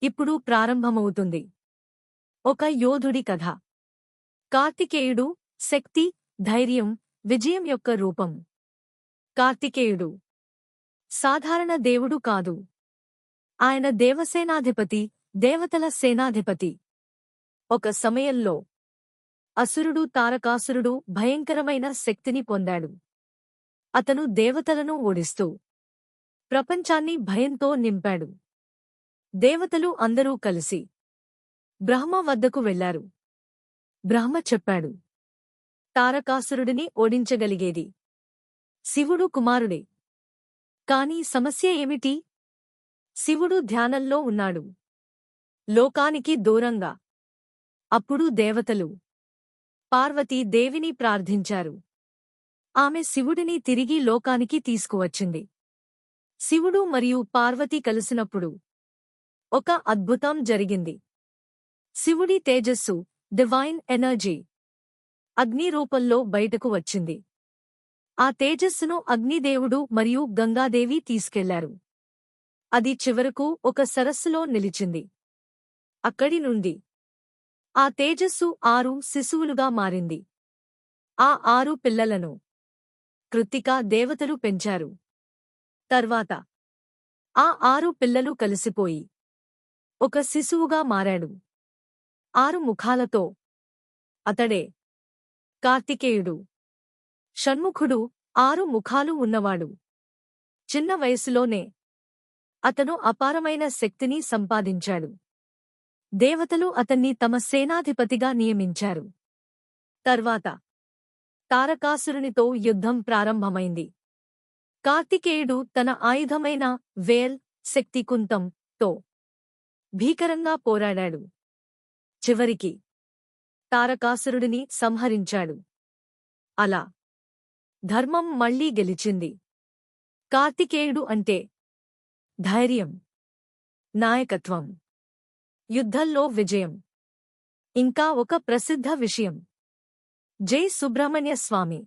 ఇప్పుడు ప్రారంభమవుతుంది ఒక యోధుడి కథ. కార్తికేయుడు శక్తి, ధైర్యం, విజయం యొక్క రూపం. కార్తికేయుడు సాధారణ దేవుడు కాదు. ఆయన దేవసేనాధిపతి, దేవతల సేనాధిపతి. ఒక సమయంలో అసురుడు తారకాసురుడు భయంకరమైన శక్తిని పొందాడు. అతను దేవతలను ఓడిస్తూ ప్రపంచాన్ని భయంతో నింపాడు. దేవతలు అందరూ కలిసి బ్రహ్మ వద్దకు వెళ్లారు. బ్రహ్మ చెప్పాడు, తారకాసురుడిని ఓడించగలిగేది శివుడు కుమారుడే. కాని సమస్య ఏమిటి? శివుడు ధ్యానంలో ఉన్నాడు, లోకానికి దూరంగా. అప్పుడు దేవతలు పార్వతీ దేవిని ప్రార్థించారు. ఆమె శివుడిని తిరిగి లోకానికి తీసుకువచ్చింది. శివుడు మరియు పార్వతి కలిసినప్పుడు ఒక అద్భుతం జరిగింది. శివుడి తేజస్సు, డివైన్ ఎనర్జీ, అగ్ని రూపంలో బయటకు వచ్చింది. ఆ తేజస్సును అగ్నిదేవుడు మరియు గంగాదేవి తీసుకెళ్లారు. అది చివరకు ఒక సరస్సులో నిలిచింది. అక్కడి నుండి ఆ తేజస్సు 6 శిశువులుగా మారింది. ఆ 6 పిల్లలను కృత్తికా దేవతలు పెంచారు. తర్వాత ఆ 6 పిల్లలు కలిసిపోయి ఒక శిశువుగా మారాడు, 6 ముఖాలతో. అతడే కార్తికేయుడు. షణ్ముఖుడు 6 ముఖాలు ఉన్నవాడు. చిన్న వయసులోనే అతను అపారమైన శక్తిని సంపాదించాడు. దేవతలు అతన్ని తమ సేనాధిపతిగా నియమించారు. తర్వాత తారకాసురునితో యుద్ధం ప్రారంభమైంది. కార్తికేయుడు తన ఆయుధమైన వేల్, శక్తికుంతం తో భీకరంగా పోరాడాడు. చివరికి తారకాసురుడిని సంహరించాడు. అలా ధర్మం మళ్లీ గెలిచింది. కార్తికేయుడు అంటే ధైర్యం, నాయకత్వం, యుద్ధంలో విజయం. ఇంకా ఒక ప్రసిద్ధ విషయం. జై సుబ్రహ్మణ్య స్వామి.